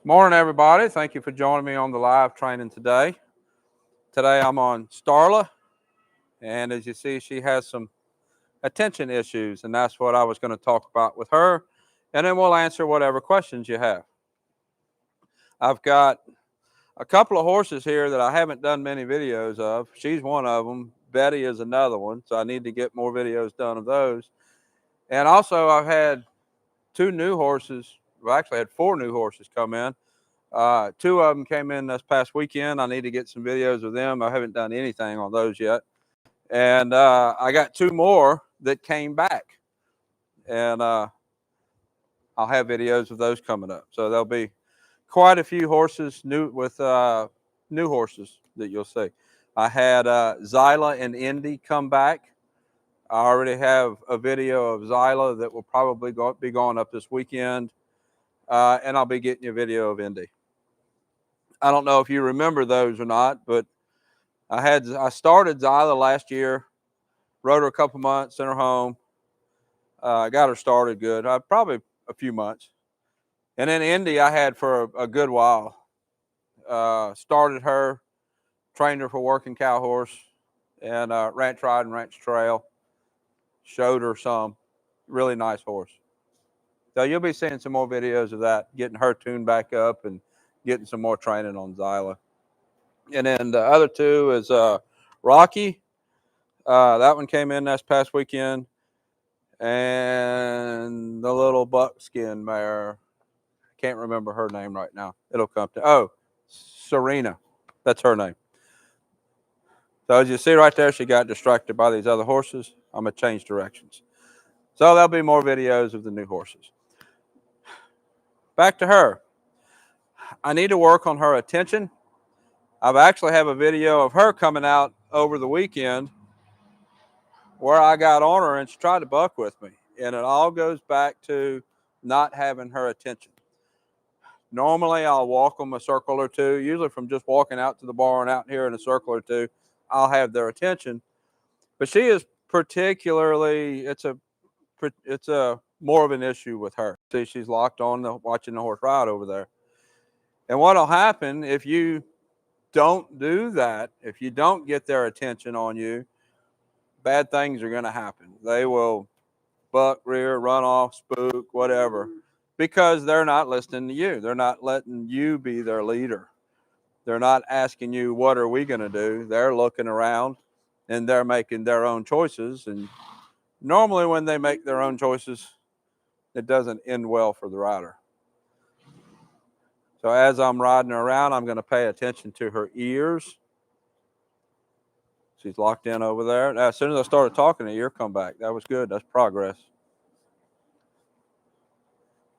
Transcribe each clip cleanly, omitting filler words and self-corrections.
Morning, everybody. Thank you for joining me on the live training today. Today I'm on Starla, and as you see, she has some attention issues, and that's what I was going to talk about with her, and then we'll answer whatever questions you have. I've got a couple of horses here that I haven't done many videos of. She's one of them. Betty is another one, so I need to get more videos done of those. And also, I've had two new horses. Well, actually, I had four new horses come in. Two of them came in this past weekend. I need to get some videos of them. I haven't done anything on those yet. And I got two more that came back. And I'll have videos of those coming up. So there'll be quite a few horses new horses that you'll see. I had Zyla and Indy come back. I already have a video of Zyla that will probably be going up this weekend. And I'll be getting you a video of Indy. I don't know if you remember those or not, but I started Zyla last year, rode her a couple months, sent her home. Got her started good, probably a few months. And then Indy I had for a good while. Started her, trained her for working cow horse, and ranch ride and ranch trail. Showed her some. Really nice horse. So you'll be seeing some more videos of that, getting her tuned back up and getting some more training on Zyla. And then the other two is Rocky. That one came in this past weekend. And the little buckskin mare. Can't remember her name right now. It'll come to, Serena. That's her name. So as you see right there, she got distracted by these other horses. I'm going to change directions. So there'll be more videos of the new horses. Back to her. I need to work on her attention. I actually have a video of her coming out over the weekend where I got on her and she tried to buck with me. And it all goes back to not having her attention. Normally, I'll walk them a circle or two, usually from just walking out to the barn out here in a circle or two, I'll have their attention. But she is particularly, it's a more of an issue with her. See, she's locked on watching the horse ride over there. And what'll happen if you don't do that, if you don't get their attention on you, bad things are going to happen. They will buck, rear, run off, spook, whatever, because they're not listening to you. They're not letting you be their leader. They're not asking you, what are we going to do? They're looking around and they're making their own choices. And normally when they make their own choices, it doesn't end well for the rider. So as I'm riding her around, I'm going to pay attention to her ears. She's locked in over there. Now, as soon as I started talking, the ear come back. That was good. That's progress.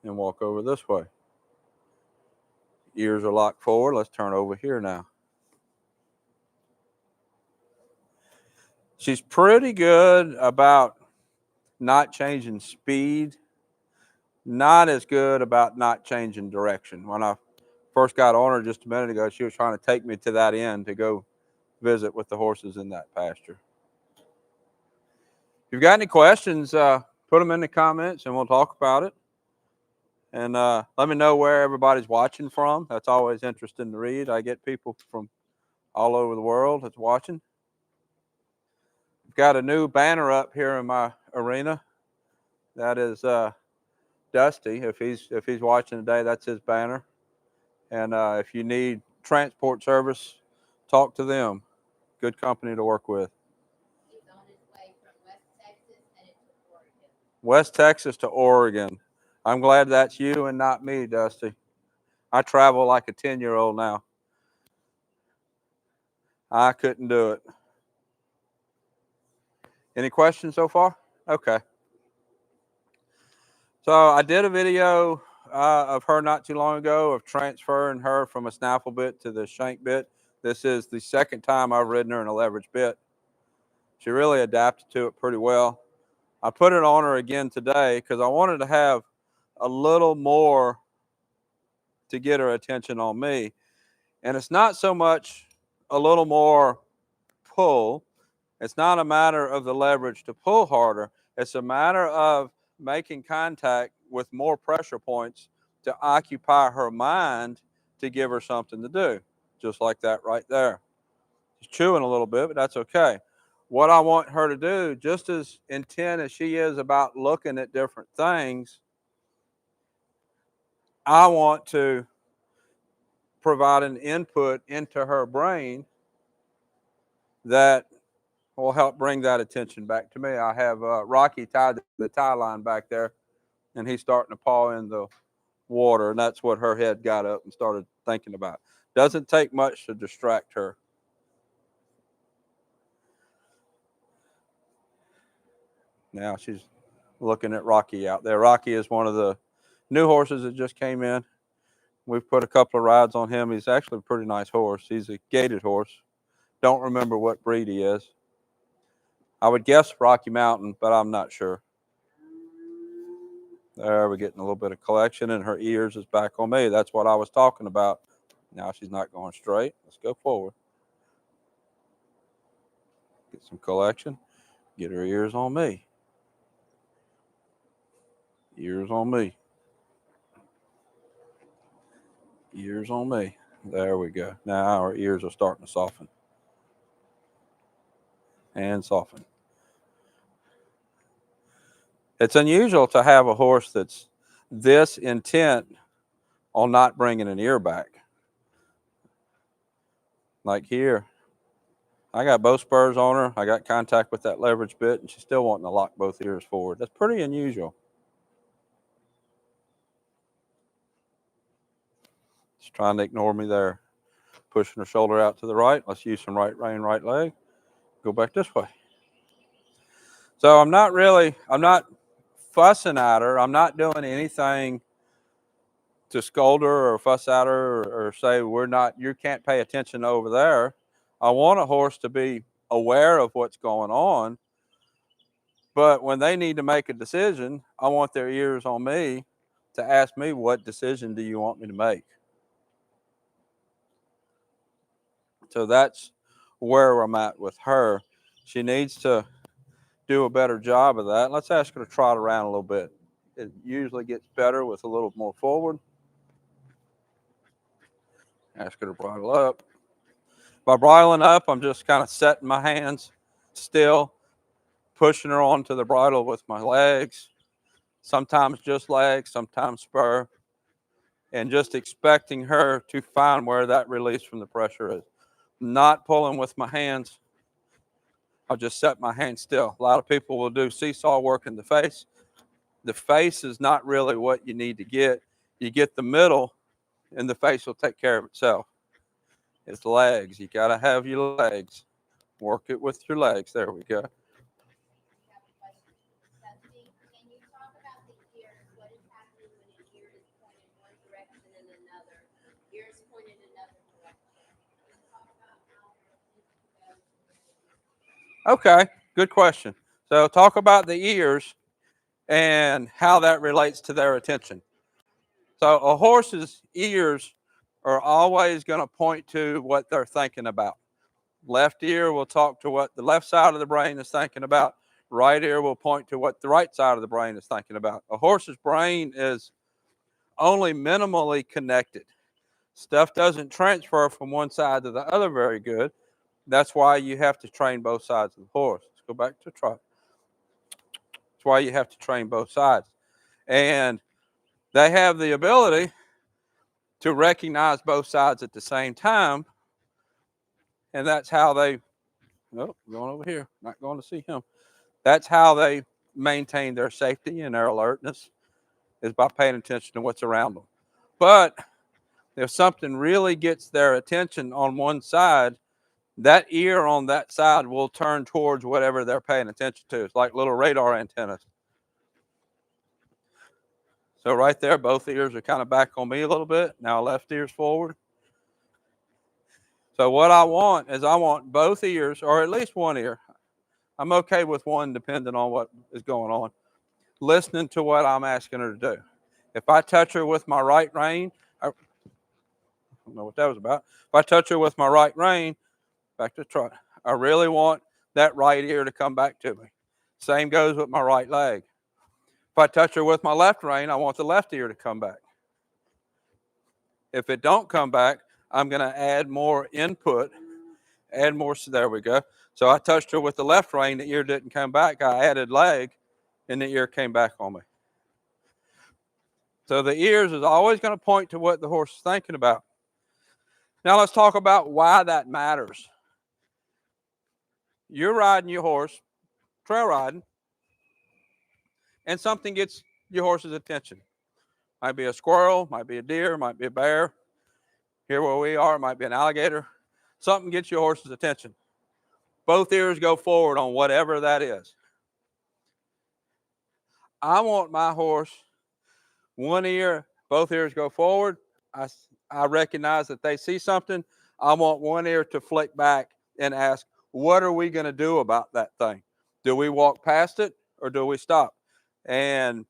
And walk over this way. Ears are locked forward. Let's turn over here now. She's pretty good about not changing speed. Not as good about not changing direction. When I first got on her just a minute ago, she was trying to take me to that end to go visit with the horses in that pasture. If you've got any questions, put them in the comments and we'll talk about it. And let me know where everybody's watching from. That's always interesting to read. I get people from all over the world that's watching. I've got a new banner up here in my arena. That is Dusty. If he's watching today, that's his banner. And if you need transport service, talk to them. Good company to work with. He's on his way from West Texas and into Oregon. West Texas to Oregon. I'm glad that's you and not me, Dusty. I travel like a 10-year-old now. I couldn't do it. Any questions so far? Okay. So I did a video of her not too long ago of transferring her from a snaffle bit to the shank bit. This is the second time I've ridden her in a leverage bit. She really adapted to it pretty well. I put it on her again today because I wanted to have a little more to get her attention on me. And it's not so much a little more pull. It's not a matter of the leverage to pull harder. It's a matter of making contact with more pressure points to occupy her mind to give her something to do. Just like that right there. She's chewing a little bit, but that's okay. What I want her to do, just as intent as she is about looking at different things, I want to provide an input into her brain that will help bring that attention back to me. I have Rocky tied the tie line back there, and he's starting to paw in the water, and that's what her head got up and started thinking about. Doesn't take much to distract her. Now she's looking at Rocky out there. Rocky is one of the new horses that just came in. We've put a couple of rides on him. He's actually a pretty nice horse. He's a gaited horse. Don't remember what breed he is. I would guess Rocky Mountain, but I'm not sure. There, we're getting a little bit of collection, and her ears is back on me. That's what I was talking about. Now she's not going straight. Let's go forward. Get some collection. Get her ears on me. Ears on me. Ears on me. There we go. Now our ears are starting to soften. And soften. It's unusual to have a horse that's this intent on not bringing an ear back. Like here, I got both spurs on her. I got contact with that leverage bit, and she's still wanting to lock both ears forward. That's pretty unusual. She's trying to ignore me there. Pushing her shoulder out to the right. Let's use some right rein, right leg. Go back this way. So I'm not fussing at her. I'm not doing anything to scold her or fuss at her or say you can't pay attention over there. I want a horse to be aware of what's going on, but when they need to make a decision, I want their ears on me to ask me, what decision do you want me to make? So that's where I'm at with her. She needs to do a better job of that. Let's ask her to trot around a little bit. It usually gets better with a little more forward. Ask her to bridle up. By bridling up, I'm just kind of setting my hands still, pushing her onto the bridle with my legs, sometimes just legs, sometimes spur, and just expecting her to find where that release from the pressure is. Not pulling with my hands. I'll just set my hands still. A lot of people will do seesaw work in the face. The face is not really what you need to get. You get the middle, and the face will take care of itself. It's legs. You got to have your legs. Work it with your legs. There we go. Can you talk about the ears? What is happening when an ear is pointed one direction and another? Ear is pointed another direction. Can you talk about how Okay, good question. So talk about the ears and how that relates to their attention. So a horse's ears are always going to point to what they're thinking about. Left ear will talk to what the left side of the brain is thinking about. Right ear will point to what the right side of the brain is thinking about. A horse's brain is only minimally connected. Stuff doesn't transfer from one side to the other very good. That's why you have to train both sides of the horse. Let's go back to trot. That's why you have to train both sides. And they have the ability to recognize both sides at the same time. And that's how they, oh, going over here, not going to see him. That's how they maintain their safety and their alertness, is by paying attention to what's around them. But if something really gets their attention on one side, that ear on that side will turn towards whatever they're paying attention to. It's like little radar antennas. So right there, both ears are kind of back on me a little bit. Now left ear's forward. So what I want is I want both ears, or at least one ear. I'm okay with one depending on what is going on. Listening to what I'm asking her to do. If I touch her with my right rein, I don't know what that was about. If I touch her with my right rein, back to trot, I really want that right ear to come back to me. Same goes with my right leg. If I touch her with my left rein, I want the left ear to come back. If it don't come back, I'm going to add more input, add more. There we go. So I touched her with the left rein. The ear didn't come back. I added leg, and the ear came back on me. So the ears is always going to point to what the horse is thinking about. Now let's talk about why that matters. You're riding your horse, trail riding, and something gets your horse's attention. Might be a squirrel, might be a deer, might be a bear. Here where we are, it might be an alligator. Something gets your horse's attention. Both ears go forward on whatever that is. I want my horse, one ear, both ears go forward. I recognize that they see something. I want one ear to flick back and ask, what are we going to do about that thing? Do we walk past it or do we stop? And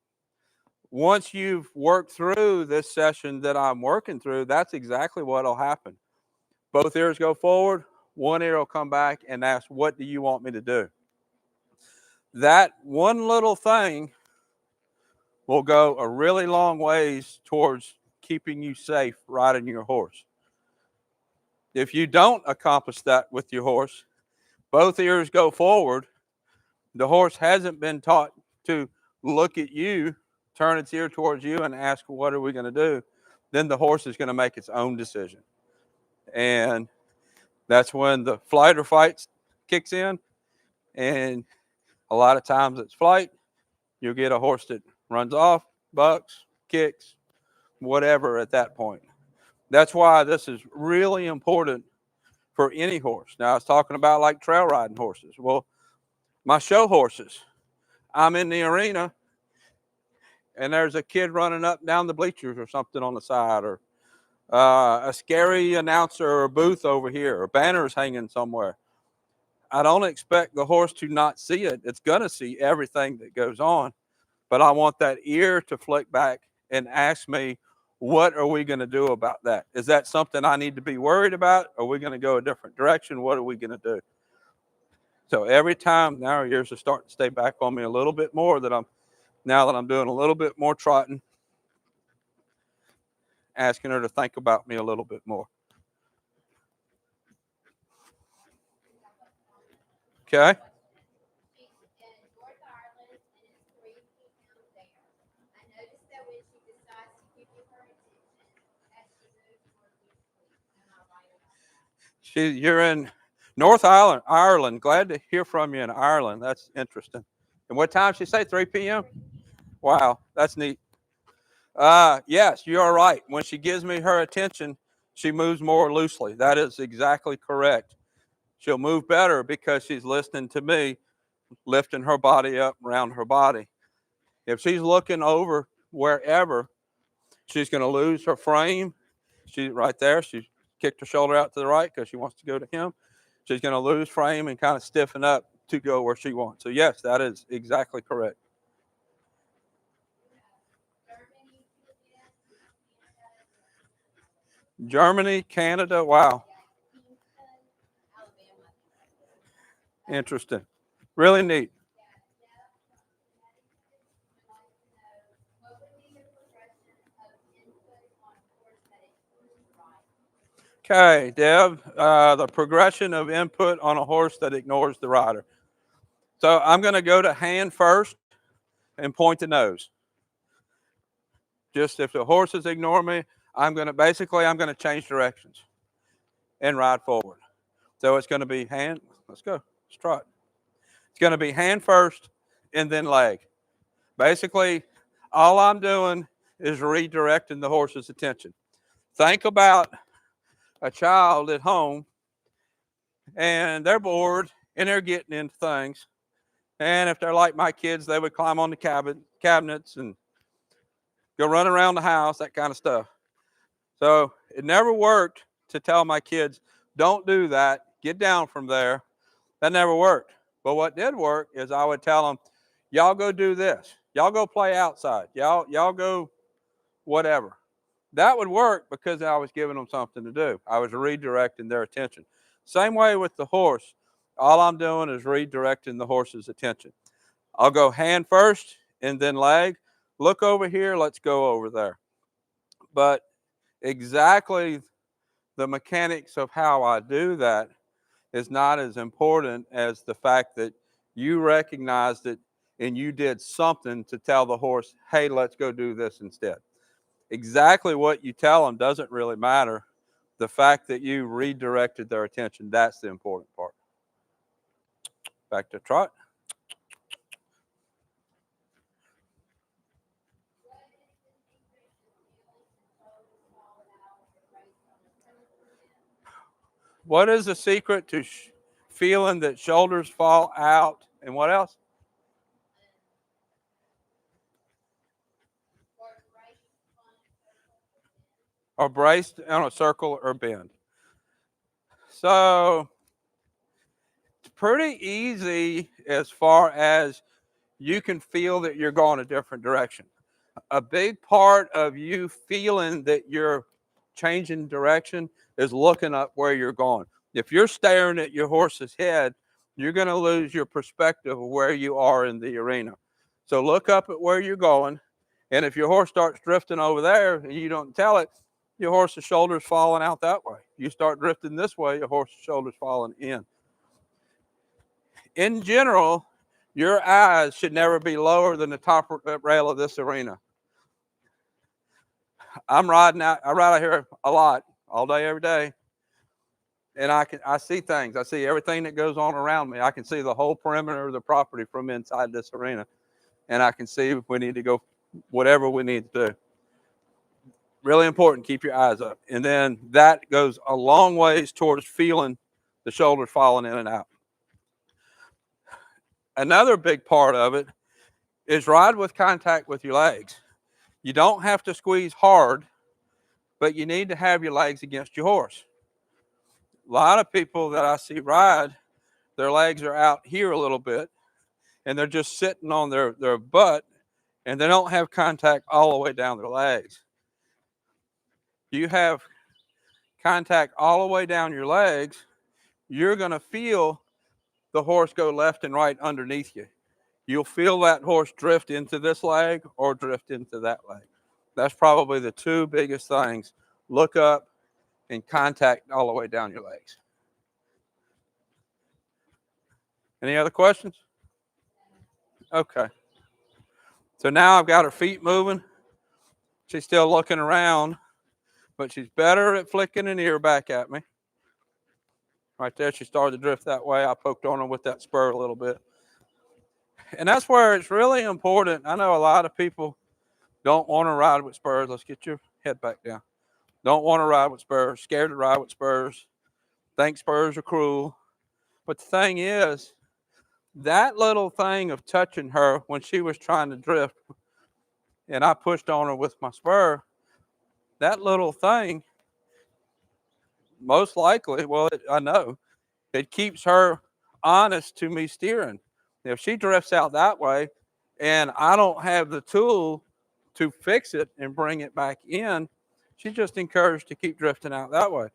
once you've worked through this session that I'm working through, that's exactly what will happen. Both ears go forward, one ear will come back and ask, what do you want me to do? That one little thing will go a really long ways towards keeping you safe riding your horse. If you don't accomplish that with your horse, both ears go forward, the horse hasn't been taught to look at you, turn its ear towards you and ask, what are we going to do? Then the horse is going to make its own decision. And that's when the flight or fight kicks in. And a lot of times it's flight. You'll get a horse that runs off, bucks, kicks, whatever at that point. That's why this is really important for any horse. Now, I was talking about like trail riding horses. Well, my show horses, I'm in the arena and there's a kid running up down the bleachers or something on the side, or a scary announcer or booth over here, or banners hanging somewhere. I don't expect the horse to not see it. It's going to see everything that goes on, but I want that ear to flick back and ask me, what are we going to do about that? Is that something I need to be worried about? Are we going to go a different direction? What are we going to do? So every time, now her ears are starting to stay back on me a little bit more, now that I'm doing a little bit more trotting, asking her to think about me a little bit more. Okay. She's in North Ireland and it's 3 p.m. there. I noticed that when she decides to give you her attention, as she moves more loosely. Am I right about that? You're in North Ireland. Glad to hear from you in Ireland. That's interesting. And what time she say? 3 p.m. Wow, that's neat. Yes, you are right. When she gives me her attention, she moves more loosely. That is exactly correct. She'll move better because she's listening to me, lifting her body up around her body. If she's looking over wherever, she's going to lose her frame. She's right there. She kicked her shoulder out to the right because she wants to go to him. She's going to lose frame and kind of stiffen up to go where she wants. So yes, that is exactly correct. Germany, Canada, wow. Interesting. Really neat. Okay, Deb, the progression of input on a horse that ignores the rider. So I'm going to go to hand first and point the nose. Just if the horses ignore me, I'm going to change directions and ride forward. So it's going to be hand, let's go, let's trot. It's going to be hand first and then leg. Basically, all I'm doing is redirecting the horse's attention. Think about a child at home and they're bored and they're getting into things. And if they're like my kids, they would climb on the cabinets and go run around the house, that kind of stuff. So it never worked to tell my kids, don't do that, get down from there. That never worked. But what did work is I would tell them, y'all go do this. Y'all go play outside. Y'all go whatever. That would work because I was giving them something to do. I was redirecting their attention. Same way with the horse. All I'm doing is redirecting the horse's attention. I'll go hand first and then leg. Look over here. Let's go over there. But Exactly the mechanics of how I do that is not as important as the fact that you recognized it and you did something to tell the horse, hey, let's go do this instead. Exactly what you tell them doesn't really matter. The fact that you redirected their attention, that's the important part. Back to trot. What is the secret to feeling that shoulders fall out and what else? Or braced on a circle or bend. So it's pretty easy as far as you can feel that you're going a different direction. A big part of you feeling that you're changing direction is looking up where you're going. If you're staring at your horse's head, you're going to lose your perspective of where you are in the arena. So look up at where you're going. And if your horse starts drifting over there and you don't tell it, your horse's shoulders falling out that way. You start drifting this way, your horse's shoulders falling in. In general, your eyes should never be lower than the top rail of this arena. I ride out here a lot, all day, every day, and I see things. I see everything that goes on around me. I can see the whole perimeter of the property from inside this arena, and I can see if we need to go, whatever we need to do. Really important, keep your eyes up, and then that goes a long ways towards feeling the shoulders falling in and out. Another big part of it is ride with contact with your legs. You don't have to squeeze hard, but you need to have your legs against your horse. A lot of people that I see ride, their legs are out here a little bit, and they're just sitting on their butt, and they don't have contact all the way down their legs. You have contact all the way down your legs, you're going to feel the horse go left and right underneath you. You'll feel that horse drift into this leg or drift into that leg. That's probably the two biggest things. Look up and contact all the way down your legs. Any other questions? Okay. So now I've got her feet moving. She's still looking around, but she's better at flicking an ear back at me. Right there, she started to drift that way. I poked on her with that spur a little bit. And that's where it's really important. I know a lot of people don't want to ride with spurs. Let's get your head back down. Don't want to ride with spurs, scared to ride with spurs, think spurs are cruel. But the thing is, that little thing of touching her when she was trying to drift, and I pushed on her with my spur, that little thing, most likely, I know, it keeps her honest to me steering. If she drifts out that way and I don't have the tool to fix it and bring it back in, she's just encouraged to keep drifting out that way.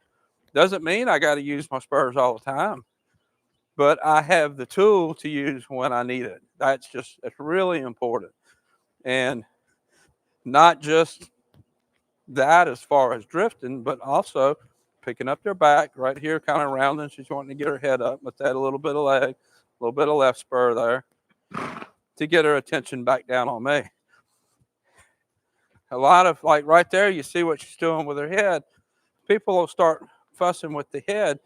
Doesn't mean I got to use my spurs all the time, but I have the tool to use when I need it. That's really important. And not just that as far as drifting, but also picking up their back right here, kind of rounding. She's wanting to get her head up. Let's add a little bit of leg, a little bit of left spur there to get her attention back down on me. A lot of, like right there, you see what she's doing with her head. People will start fussing with the head.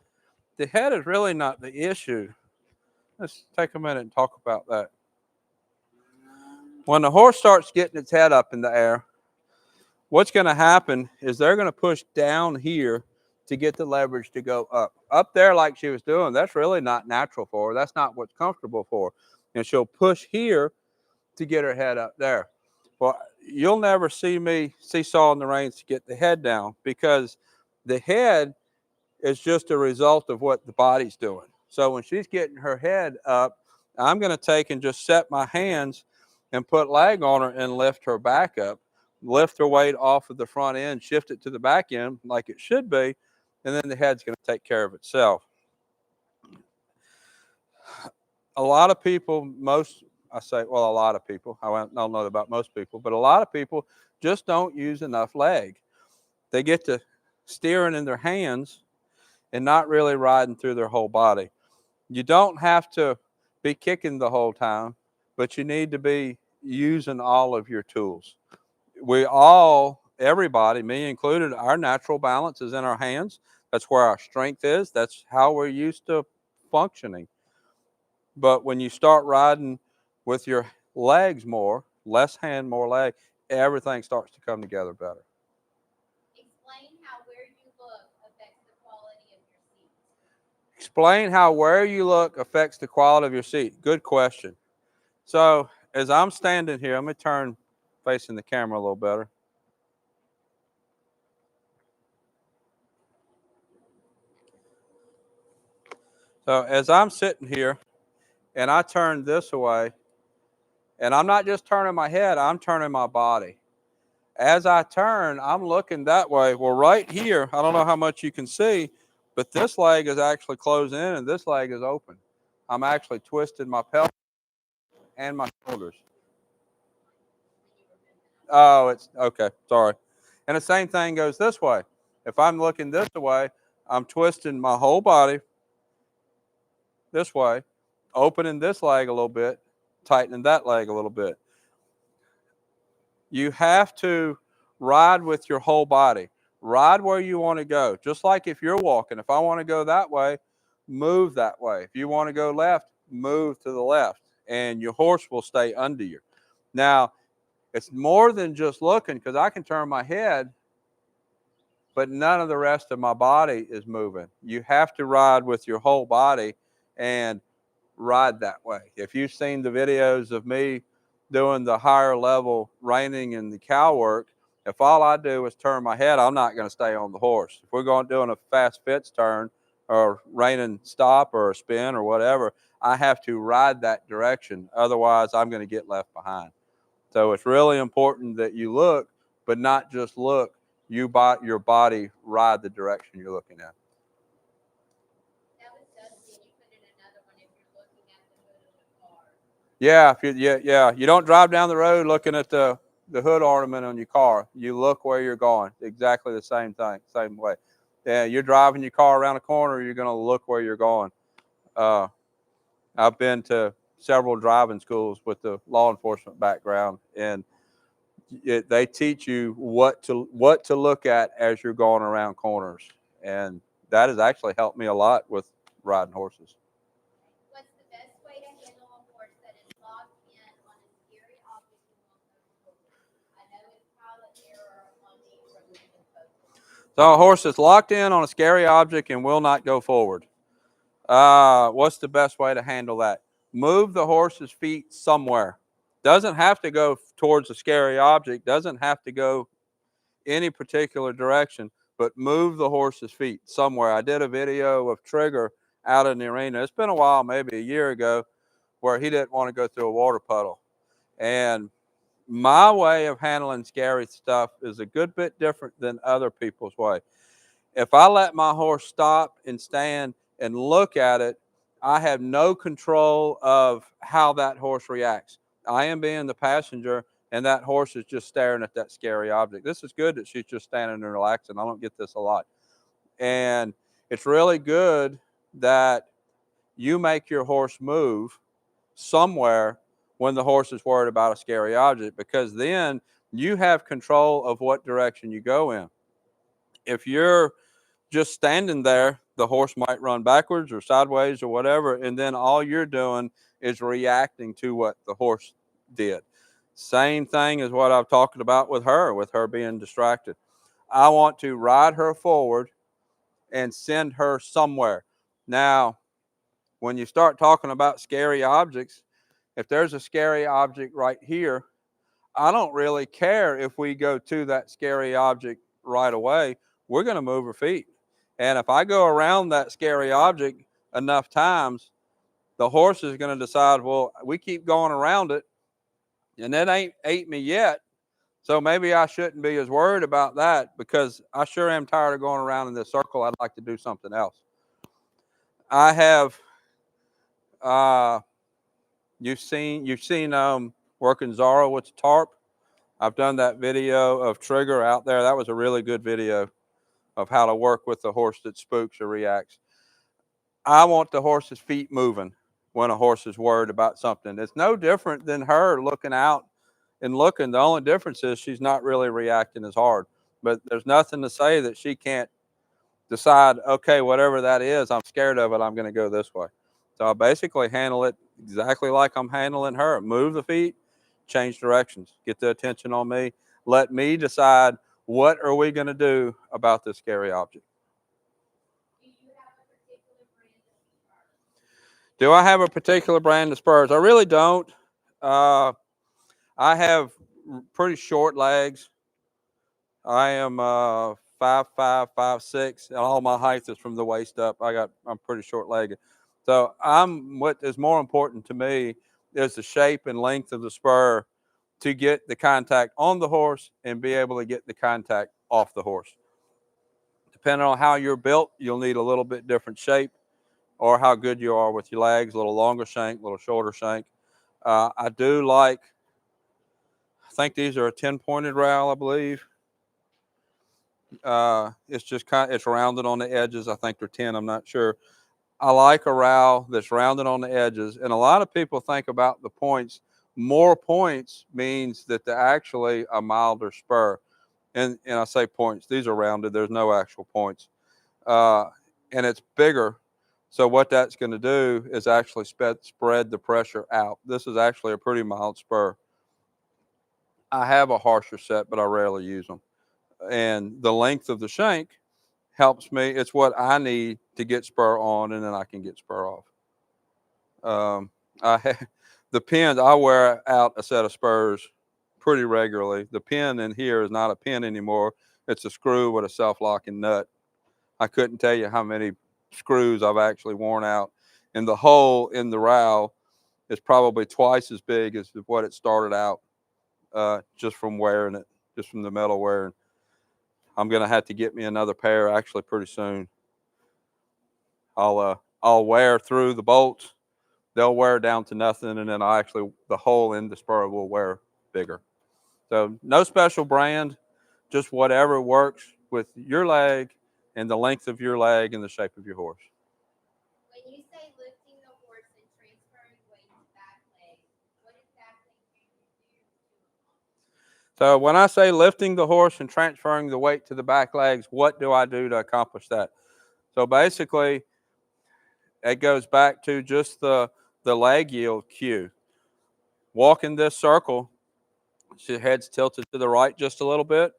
The head is really not the issue. Let's take a minute and talk about that. When the horse starts getting its head up in the air, what's going to happen is they're going to push down here to get the leverage to go up. Up there like she was doing, that's really not natural for her. That's not what's comfortable for her. And she'll push here to get her head up there. Well, you'll never see me seesawing the reins to get the head down because the head is just a result of what the body's doing. So when she's getting her head up, I'm going to take and just set my hands and put leg on her and lift her back up, lift her weight off of the front end, shift it to the back end like it should be, and then the head's going to take care of itself. A lot of people, a lot of people, I don't know about most people, but a lot of people just don't use enough leg. they get to steering in their hands and not really riding through their whole body. You don't have to be kicking the whole time, but you need to be using all of your tools. We all, everybody, me included, our natural balance is in our hands. That's where our strength is. That's how we're used to functioning. But when you start riding with your legs more, less hand, more leg, everything starts to come together better. Explain how where you look affects the quality of your seat. Explain how where you look affects the quality of your seat. Good question. So as I'm standing here, I'm going to turn facing the camera a little better. So as I'm sitting here and I turn this away, and I'm not just turning my head, I'm turning my body. As I turn, I'm looking that way. Well, right here, I don't know how much you can see, but this leg is actually closed in and this leg is open. I'm actually twisting my pelvis and my shoulders. Oh, it's okay. Sorry. And the same thing goes this way. If I'm looking this way, I'm twisting my whole body this way, opening this leg a little bit, tightening that leg a little bit. You have to ride with your whole body. Ride where you want to go. Just like if you're walking, if I want to go that way, move that way. If you want to go left, move to the left, and your horse will stay under you. Now, it's more than just looking because I can turn my head, but none of the rest of my body is moving. You have to ride with your whole body and ride that way. If you've seen the videos of me doing the higher level reining and the cow work, if all I do is turn my head, I'm not going to stay on the horse. If we're going doing a fast fits turn or reining stop or a spin or whatever, I have to ride that direction. Otherwise, I'm going to get left behind. So it's really important that you look, but not just look. You your body ride the direction you're looking at. That was Dusty, and you put in another one if you're looking at the hood of the car. Yeah, yeah. You don't drive down the road looking at the hood ornament on your car. You look where you're going. Exactly the same thing, same way. Yeah, you're driving your car around a corner. You're going to look where you're going. Uh, I've been to several driving schools with the law enforcement background, and they teach you what to look at as you're going around corners, and that has actually helped me a lot with riding horses. What's the best way to handle a horse that is locked in on a scary object and won't move forward? I know it's pilot error on me from losing focus. So a horse is locked in on a scary object and will not go forward. What's the best way to handle that? Move the horse's feet somewhere. Doesn't have to go towards a scary object. Doesn't have to go any particular direction, but move the horse's feet somewhere. I did a video of Trigger out in the arena. It's been a while, maybe a year ago, where he didn't want to go through a water puddle. And my way of handling scary stuff is a good bit different than other people's way. If I let my horse stop and stand and look at it, I have no control of how that horse reacts. I am being the passenger, and that horse is just staring at that scary object. This is good that she's just standing and relaxing. I don't get this a lot. And it's really good that you make your horse move somewhere when the horse is worried about a scary object, because then you have control of what direction you go in. If you're just standing there, the horse might run backwards or sideways or whatever, and then all you're doing is reacting to what the horse did. Same thing as what I've talked about with her being distracted. I want to ride her forward and send her somewhere. Now, when you start talking about scary objects, if there's a scary object right here, I don't really care if we go to that scary object right away. We're going to move her feet. And if I go around that scary object enough times, the horse is going to decide, well, we keep going around it and it ain't ate me yet. So maybe I shouldn't be as worried about that, because I sure am tired of going around in this circle. I'd like to do something else. I have, uh, you've seen working Zara with the tarp. I've done that video of Trigger out there. That was a really good video of how to work with the horse that spooks or reacts. I want the horse's feet moving when a horse is worried about something. It's no different than her looking out and looking. The only difference is she's not really reacting as hard. But there's nothing to say that she can't decide, okay, whatever that is, I'm scared of it, I'm going to go this way. So I basically handle it exactly like I'm handling her. Move the feet, change directions, get the attention on me. Let me decide what are we going to do about this scary object. Do I have a particular brand of spurs? I really don't. Uh, I have pretty short legs. I am 5'5", 5'6", and all my height is from the waist up. I'm pretty short legged. So what is more important to me is the shape and length of the spur to get the contact on the horse and be able to get the contact off the horse. Depending on how you're built, you'll need a little bit different shape, or how good you are with your legs, a little longer shank, a little shorter shank. I do like, I think these are a 10-pointed rowel, I believe. It's just it's rounded on the edges. I think they're 10, I'm not sure. I like a rowel that's rounded on the edges. And a lot of people think about the points. More points means that they're actually a milder spur. And I say points, these are rounded, there's no actual points. And it's bigger. So what that's going to do is actually spread the pressure out. This is actually a pretty mild spur. I have a harsher set, but I rarely use them. And the length of the shank helps me. It's what I need to get spur on, and then I can get spur off. The pins, I wear out a set of spurs pretty regularly. The pin in here is not a pin anymore. It's a screw with a self-locking nut. I couldn't tell you how many screws I've actually worn out. And the hole in the rowel is probably twice as big as what it started out, just from wearing it, just from the metal wearing. I'm going to have to get me another pair actually pretty soon. I'll wear through the bolts. They'll wear down to nothing, and then the hole in the spur will wear bigger. So no special brand, just whatever works with your leg and the length of your leg and the shape of your horse. When you say lifting the horse and transferring weight to back legs, what exactly do you do to So when I say lifting the horse and transferring the weight to the back legs, what do I do to accomplish that? So basically, it goes back to just the leg yield cue. Walk in this circle, your head's tilted to the right just a little bit.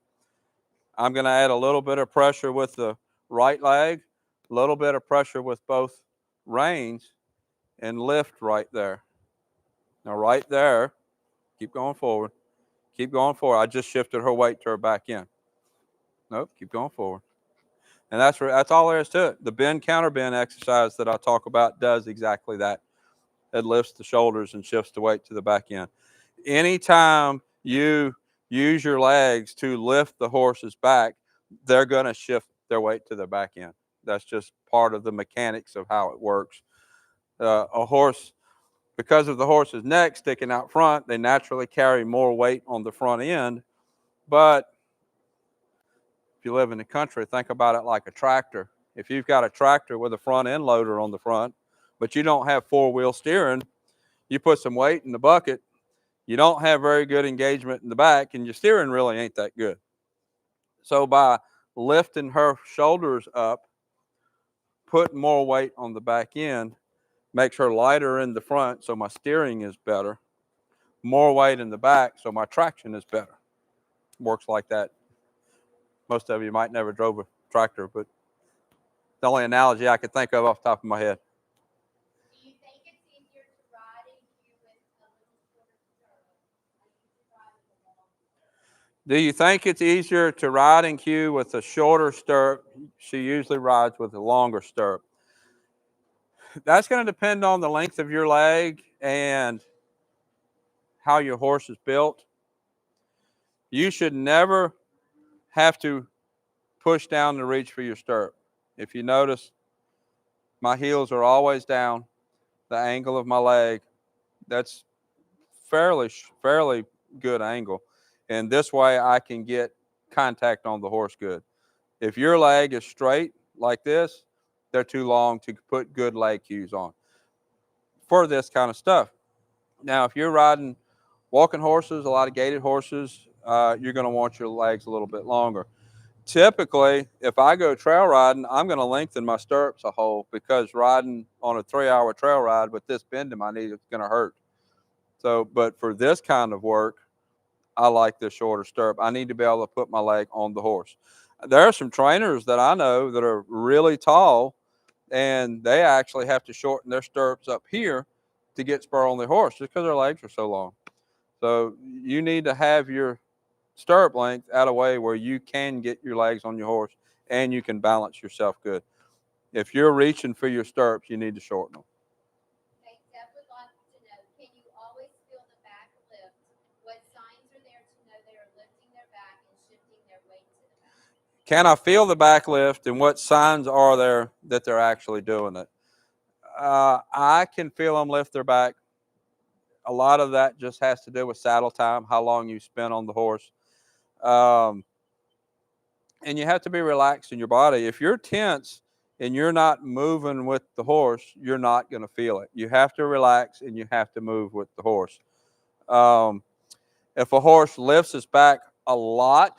I'm going to add a little bit of pressure with the right leg, a little bit of pressure with both reins, and lift right there. Now right there, keep going forward. Keep going forward. I just shifted her weight to her back end. Nope, keep going forward. And that's all there is to it. The bend counter bend exercise that I talk about does exactly that. It lifts the shoulders and shifts the weight to the back end. Anytime you use your legs to lift the horse's back, they're going to shift their weight to the back end. That's just part of the mechanics of how it works. A horse, because of the horse's neck sticking out front, they naturally carry more weight on the front end. But if you live in the country, think about it like a tractor. If you've got a tractor with a front end loader on the front, but you don't have four-wheel steering, you put some weight in the bucket, you don't have very good engagement in the back, and your steering really ain't that good. So by lifting her shoulders up, putting more weight on the back end, makes her lighter in the front, so my steering is better. More weight in the back, so my traction is better. Works like that. Most of you might never drove a tractor, but the only analogy I could think of off the top of my head. Do you think it's easier to ride in queue with a little shorter stirrup, or you should ride with a long stirrup? Do you think it's easier to ride in queue with a shorter stirrup? She usually rides with a longer stirrup. That's going to depend on the length of your leg and how your horse is built. You should never have to push down to reach for your stirrup. If you notice, my heels are always down. The angle of my leg, that's fairly good angle. And this way I can get contact on the horse good. If your leg is straight like this, they're too long to put good leg cues on for this kind of stuff. Now, if you're riding walking horses, a lot of gaited horses, you're going to want your legs a little bit longer. Typically, if I go trail riding, I'm going to lengthen my stirrups a hole, because riding on a 3-hour trail ride with this bend in my knee is going to hurt. So, but for this kind of work, I like the shorter stirrup. I need to be able to put my leg on the horse. There are some trainers that I know that are really tall, and they actually have to shorten their stirrups up here to get spur on their horse, just because their legs are so long. So you need to have your stirrup length out of way where you can get your legs on your horse and you can balance yourself good. If you're reaching for your stirrups, you need to shorten them. Okay, Steph would like to know, can you always feel the back lift? What signs are there to know they are lifting their back and shifting their weight to the back? Can I feel the back lift, and what signs are there that they're actually doing it? I can feel them lift their back. A lot of that just has to do with saddle time, how long you spend on the horse. Um, and you have to be relaxed in your body. If you're tense and you're not moving with the horse, you're not going to feel it. You have to relax and you have to move with the horse. Um, if a horse lifts its back a lot,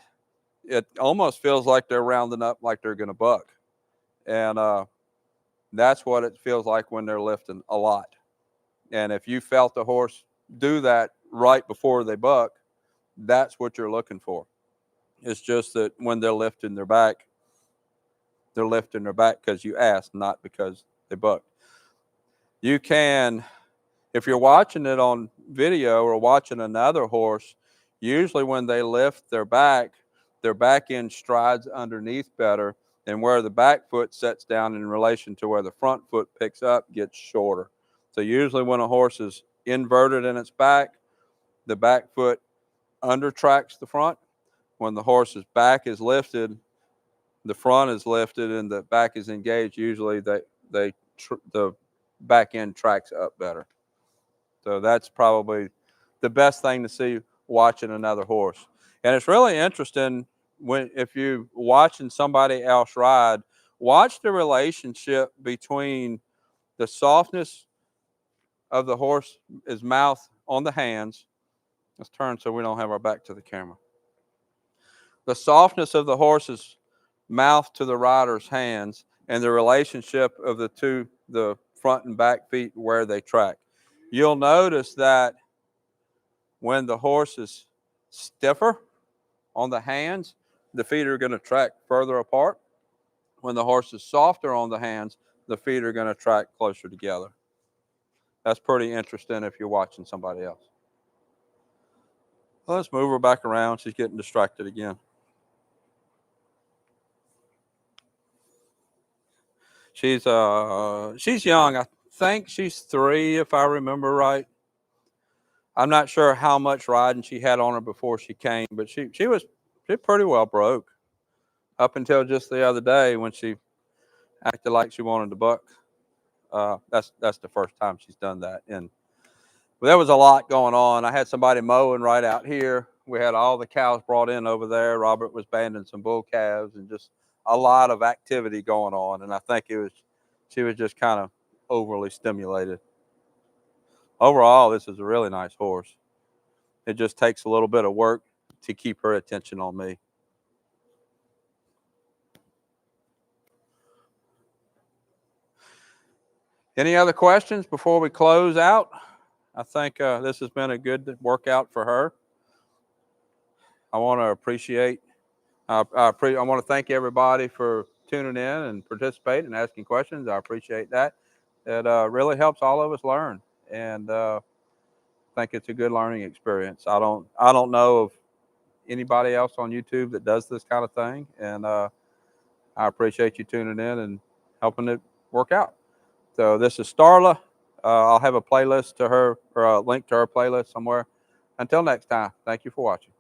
it almost feels like they're rounding up, like they're going to buck. And that's what it feels like when they're lifting a lot. And if you felt the horse do that right before they buck, that's what you're looking for. It's just that when they're lifting their back because you asked, not because they bucked. You can, if you're watching it on video or watching another horse, usually when they lift their back end strides underneath better, and where the back foot sets down in relation to where the front foot picks up gets shorter. So usually when a horse is inverted in its back, the back foot undertracks the front. When the horse's back is lifted, the front is lifted and the back is engaged. Usually the back end tracks up better. So that's probably the best thing to see watching another horse. And it's really interesting if you watching somebody else ride, watch the relationship between the softness of the horse's mouth on the hands. Let's turn so we don't have our back to the camera. The softness of the horse's mouth to the rider's hands, and the relationship of the front and back feet where they track. You'll notice that when the horse is stiffer on the hands, the feet are going to track further apart. When the horse is softer on the hands, the feet are going to track closer together. That's pretty interesting if you're watching somebody else. Well, let's move her back around. She's getting distracted again. She's young. I think she's 3, if I remember right. I'm not sure how much riding she had on her before she came, but she pretty well broke up until just the other day when she acted like she wanted to buck. That's the first time she's done that. And there was a lot going on. I had somebody mowing right out here. We had all the cows brought in over there. Robert was banding some bull calves, and just a lot of activity going on. And I think she was just kind of overly stimulated. Overall, this is a really nice horse. It just takes a little bit of work to keep her attention on me. Any other questions before we close out? I think this has been a good workout for her. I want to appreciate. I want to thank everybody for tuning in and participating and asking questions. I appreciate that. It really helps all of us learn, and I think it's a good learning experience. I don't know of anybody else on YouTube that does this kind of thing, and I appreciate you tuning in and helping it work out. So this is Starla. I'll have a playlist to her, or a link to her playlist somewhere. Until next time, thank you for watching.